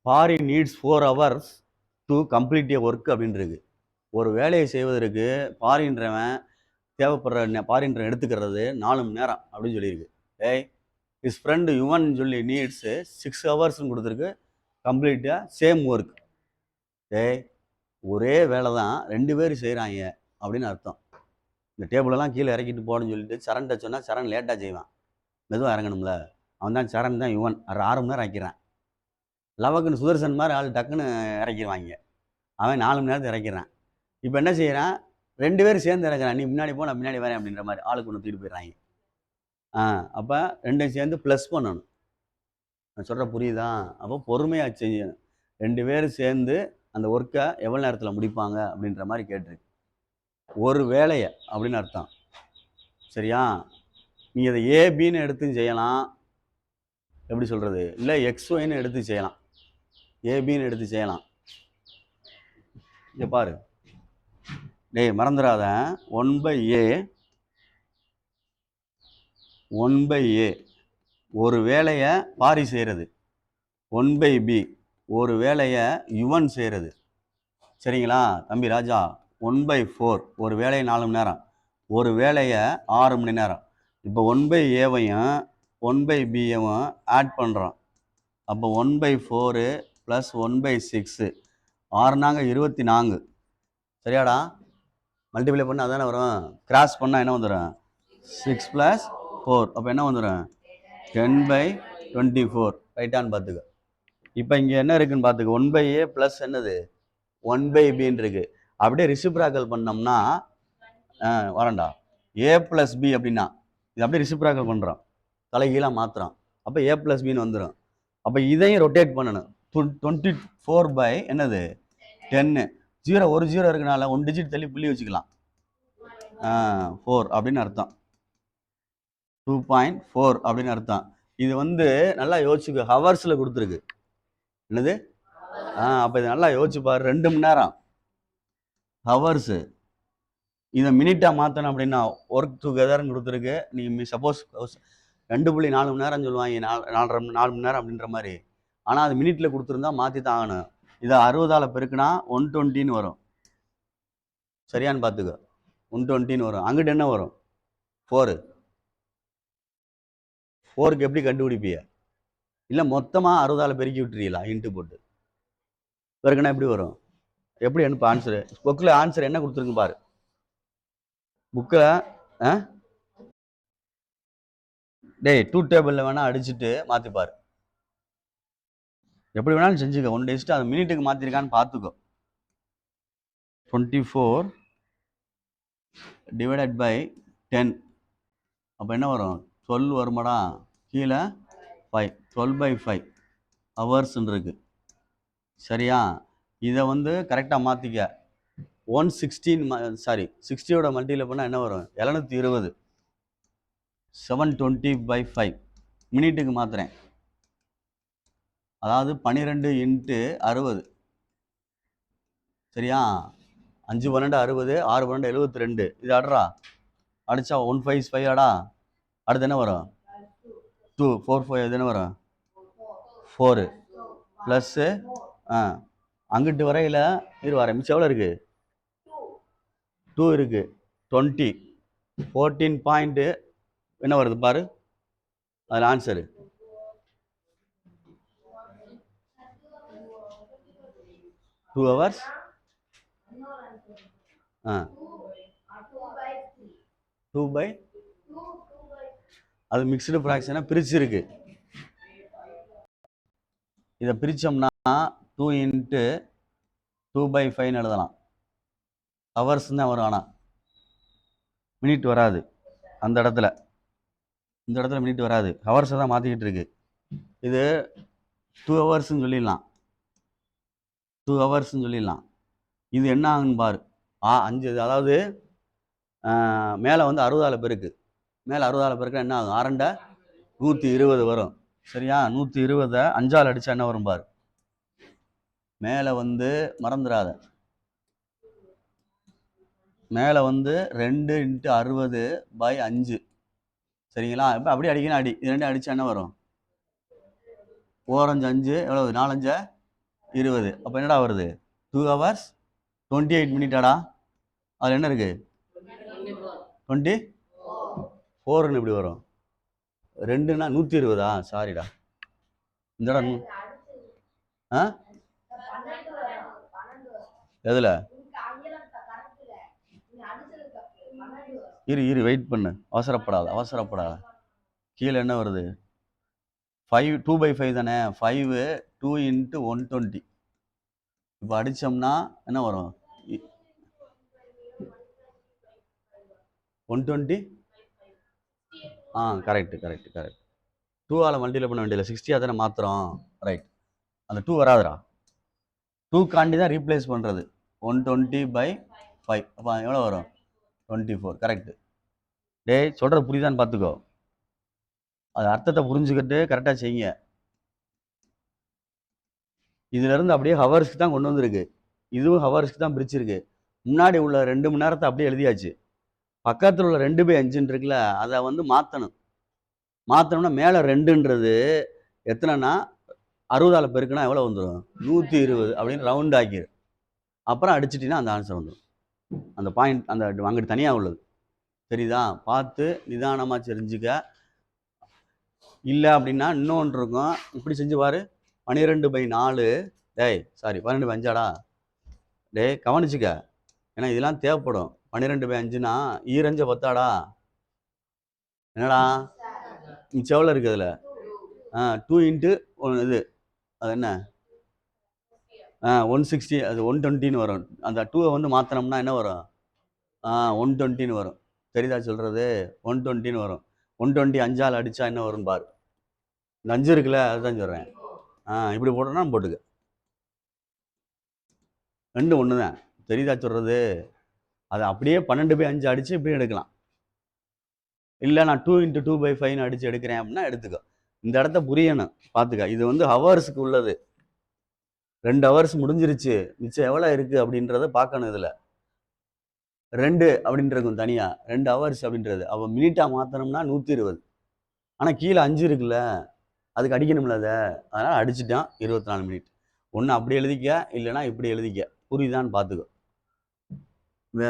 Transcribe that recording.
Foreign needs 4 hours to complete A work அப்படின்னு இருக்கு. ஒரு வேலையை செய்வதற்கு ஃபாரின்றவன் தேவைப்படுற ஃபாரின்றவன் எடுத்துக்கிறது 4 மணி நேரம் அப்படின்னு சொல்லியிருக்கு. ஏய் ஹிஸ் ஃப்ரெண்டு யுவன் சொல்லி நீட்ஸு 6 ஹவர்ஸ்ன்னு கொடுத்துருக்கு கம்ப்ளீட்டாக சேம் ஒர்க். ஏய் ஒரே வேலை தான் 2 பேர் செய்கிறாங்க அப்படின்னு அர்த்தம். இந்த டேபிளெல்லாம் கீழே இறக்கிட்டு போகணும்னு சொல்லிட்டு சரண்கிட்ட சொன்னால் சரண் லேட்டாக செய்வான், மெதுவாக இறங்கணும்ல. அவன் தான் சரண் தான் யுவன் 6 மணி நேரம் ஆக்கிறான். லவக்குன்னு சுதர்சன் மாதிரி ஆள் டக்குன்னு இறக்கிடுவாங்க, அவன் 4 மணி நேரத்தை இறக்கிறான். இப்போ என்ன செய்கிறான், 2 பேரும் சேர்ந்து இறக்குறான், நீ முன்னாடி போ நான் பின்னாடி வரேன் அப்படின்ற மாதிரி ஆளுக்கு ஒன்று தூக்கிட்டு போயிடுறாங்க. அப்போ 2 சேர்ந்து ப்ளஸ் பண்ணணும். நான் சொல்கிற புரியுதா? அப்போ பொறுமையாக செய்யணும். 2 பேரும் சேர்ந்து அந்த ஒர்க்கை எவ்வளோ நேரத்தில் முடிப்பாங்க அப்படின்ற மாதிரி கேட்டிருக்கு. ஒரு வேலையை அப்படின்னு அர்த்தம். சரியா? நீங்கள் இதை ஏபின்னு எடுத்து செய்யலாம், எப்படி சொல்கிறது, இல்லை XYன்னு எடுத்து செய்யலாம், ஏபின்னு எடுத்து செய்யலாம். இங்கே பாரு, டேய் மறந்துடாத, 1/A ஒரு வேலையை பாரி செய்கிறது, 1/B ஒரு வேலையை யுவன் செய்கிறது. சரிங்களா தம்பி ராஜா? 1/4 ஒரு வேலையை 4 மணி நேரம், ஒரு வேலையை 6 மணி நேரம். இப்போ 1/Aவையும் 1/Bயவும் ஆட் பண்ணுறோம். அப்போ 1/4 + 1/6 6 24. சரியாடா? மல்டிப்ளை பண்ணால் அதானே வரும். கிராஸ் பண்ணால் என்ன வந்துடும்? 6 + 4. அப்போ என்ன வந்துடும்? 10/24. ரைட்டான்னு பார்த்துக்க. இப்போ இங்கே என்ன இருக்குன்னு பார்த்துக்க, 1/A ப்ளஸ் என்னது 1/Bன்னு இருக்கு. அப்படியே ரிசிப்ராக்கல் பண்ணோம்னா வரண்டா, A + B அப்படின்னா இது அப்படியே ரிசிப்ராக்கல் பண்ணுறோம், தலைகீழாக மாற்றுறோம். அப்போ A + Bன்னு வந்துடும். அப்போ இதையும் ரொட்டேட் பண்ணணும். 24 என்னது 10. 0 ஒரு 0 இருக்கனால 1 டிஜிட் தள்ளி புள்ளி வச்சுக்கலாம். 4 அப்படின்னு அர்த்தம். 2.4 அப்படின்னு அர்த்தம். இது நல்லா யோசிச்சுக்க, ஹவர்ஸில் கொடுத்துருக்கு. என்னது? அப்போ இது நல்லா யோசிச்சு பாரு. 2 மணி நேரம் ஹவர்ஸு. இதை மினிட்டாக மாற்றணும் அப்படின்னா ஒர்க் டுகெதர்னு கொடுத்துருக்கு. நீங்கள் சப்போஸ் 2.4 மணி நேரம் சொல்லுவாங்க, 4 மணி நேரம் அப்படின்ற மாதிரி. ஆனால் அது மினிட்டில் கொடுத்துருந்தா மாற்றி தான் ஆகணும். இதை 60ஆல் பெருக்குனா 120ன்னு வரும். சரியான்னு பார்த்துக்க, 120ன்னு வரும். அங்கிட்டு என்ன வரும்? 4. 4க்கு எப்படி கண்டுபிடிப்பிய? இல்லை மொத்தமாக 60ஆல் பெருக்கி விட்டுறீங்களா இன்ட்டு போட்டு? பெருக்குனா எப்படி வரும்? எப்படி அனுப்பு ஆன்சரு? புக்கில் ஆன்சர் என்ன கொடுத்துருக்கு பாரு. புக்கில் டேய் 2 டேபிளில் வேணால் அடிச்சுட்டு மாற்றிப்பார். எப்படி வேணாலும் செஞ்சுக்க. 1 டேஸ்ட்டு அது மினிட்டுக்கு மாற்றிருக்கான்னு பார்த்துக்கோ. 24 ÷ 10. அப்போ என்ன வரும்? 12 வருமாடா? கீழே 5. 12/5 ஹவர்ஸ்ன்னு இருக்கு. சரியா? இதை கரெக்டாக மாற்றிக்க. 60யோட மல்டியில் பண்ணால் என்ன வரும்? 720. 720/5 மினிட்டுக்கு மாற்றுறேன். அதாவது 12 × 60. சரியா? 5 12 60, 6 12 72. இது அடுறா, அடிச்சா 1 5 5 ஆடா. அடுத்து என்ன வரும்? 2 4 5. அது என்ன வரும்? 4 ப்ளஸ்ஸு அங்கிட்டு வரையில் வர மிச்சம் எவ்வளோ இருக்குது? 2 இருக்குது. 20 14 பாயிண்ட்டு என்ன வருது பாரு. அதில் ஆன்சரு 2 hours 2/, அது மிக்ஸ்டு ஃப்ராக்ஷனை பிரிச்சிருக்கு. இதை பிரித்தோம்னா 2 × 2/5ன்னு எழுதலாம். ஹவர்ஸ் தான் வரும், ஆனால் மினிட் வராது. அந்த இடத்துல இந்த இடத்துல மினிட் வராது, ஹவர்ஸை தான் மாற்றிக்கிட்டு இருக்கு. இது 2 ஹவர்ஸ்ன்னு சொல்லிடலாம், 2 ஹவர்ஸ்ன்னு சொல்லிடலாம். இது என்ன ஆகுன்னு பாரு. 5, அதாவது மேலே 60ஆல் பெருக்கு. மேலே 60ஆல் பெருக்க என்ன ஆகும்? 6 120 வரும். சரியா? 120 5ஆல் அடித்தா என்ன வரும் பாரு. மேலே மறந்துடாத, மேலே 2 × 60/5. சரிங்களா? இப்போ அப்படியே அடிக்கணும். இது 2 அடித்தா என்ன வரும்? 4 5 5 எவ்வளவு? 4 5 20. அப்போ என்னடா வருது? 2 hours 28 மினிட்டாடா. அதில் என்ன இருக்கு? 24ன்னு எப்படி வரும்? 2னா 120. சாரிடா. இந்த இடம் ஆ எதில்? இரு வெயிட் பண்ணு, அவசரப்படாத. கீழே என்ன வருது? 5 2/5 தானே. 5 2 × 120. இப்போ அடித்தோம்னா என்ன வரும்? 120. கரெக்ட். 2ஆல் மல்டிப்ளை பண்ண வேண்டியதில்லை, 60 தானே மாத்திரம். ரைட். அந்த 2 வராதுடா. 2 காண்டி தான் ரீப்ளேஸ் பண்ணுறது. 120/5. அப்போ எவ்வளோ வரும்? 24. கரெக்டு. டேய், சொல்கிறது புரியுதான்னு பார்த்துக்கோ. அது அர்த்தத்தை புரிஞ்சுக்கிட்டு கரெக்டாக செய்யுங்க. இதுலேருந்து அப்படியே ஹவர்ஸ்க்கு தான் கொண்டு வந்திருக்கு. இதுவும் ஹவர்ஸ்க்கு தான் பிரிச்சிருக்கு. முன்னாடி உள்ள 2 மணி நேரத்தை அப்படியே எழுதியாச்சு. பக்கத்தில் உள்ள 2/5 இருக்குல்ல, அதை வந்து மாற்றணும்னா மேலே 2ன்றது எத்தனைனா 60ஆல் பெருக்குனா எவ்வளோ வந்துடும்? 120 அப்படின்னு ரவுண்ட் ஆக்கிடு. அப்புறம் அடிச்சிட்டிங்கன்னா அந்த ஆன்சர் வந்துடும். அந்த பாயிண்ட் அந்த அங்கிட்டு தனியாக உள்ளது. சரிதா? பார்த்து நிதானமாக தெரிஞ்சுக்க. இல்லை அப்படின்னா இன்னொன்று இருக்கும், இப்படி செஞ்சு பாரு. 12/4. டேய் சாரி, 12/5ஆடா. டேய் கவனிச்சுக்க, ஏன்னா இதெல்லாம் தேவைப்படும். 12/5னா ஈரஞ்ச 10ஆடா. என்னடா மிச்சம் எவ்வளோ இருக்குது அதில்? 2 × இது அது என்ன? 160. அது 120ன்னு வரும். அந்த 2 வந்து மாற்றினோம்னா என்ன வரும்? 120ன்னு வரும். தெரியுதா சொல்கிறது? 120ன்னு வரும். 120 5ஆல் அடித்தா என்ன வரும் பாரு. இந்த 5 இருக்குல்ல, அதுதான் சொல்கிறேன். இப்படி போட்டோன்னா போட்டுக்க. 2 ஒன்று தான். தெரியுதா சொல்கிறது? அதை அப்படியே 12/5 அடித்து இப்படி எடுக்கலாம். இல்லை நான் 2 × 2/5ன்னு அடித்து எடுக்கிறேன் அப்படின்னா எடுத்துக்கோ. இந்த இடத்த புரியணும், பார்த்துக்க. இது வந்து ஹவர்ஸுக்கு உள்ளது. 2 ஹவர்ஸ் முடிஞ்சிருச்சு, மிச்சம் எவ்வளோ இருக்குது அப்படின்றத பார்க்கணும். இதில் 2 அப்படின்றது தனியாக 2 ஹவர்ஸ் அப்படின்றது. அப்போ மினிட்டாக மாற்றணும்னா 120. ஆனால் கீழே 5 இருக்குல்ல, அதுக்கு அடிக்கணும்ல அதை. அதனால் அடிச்சுட்டான் 24 மினிட். ஒன்று அப்படி எழுதிக்க, இல்லைனா இப்படி எழுதிக்க. புரியுதான்னு பார்த்துக்கோ.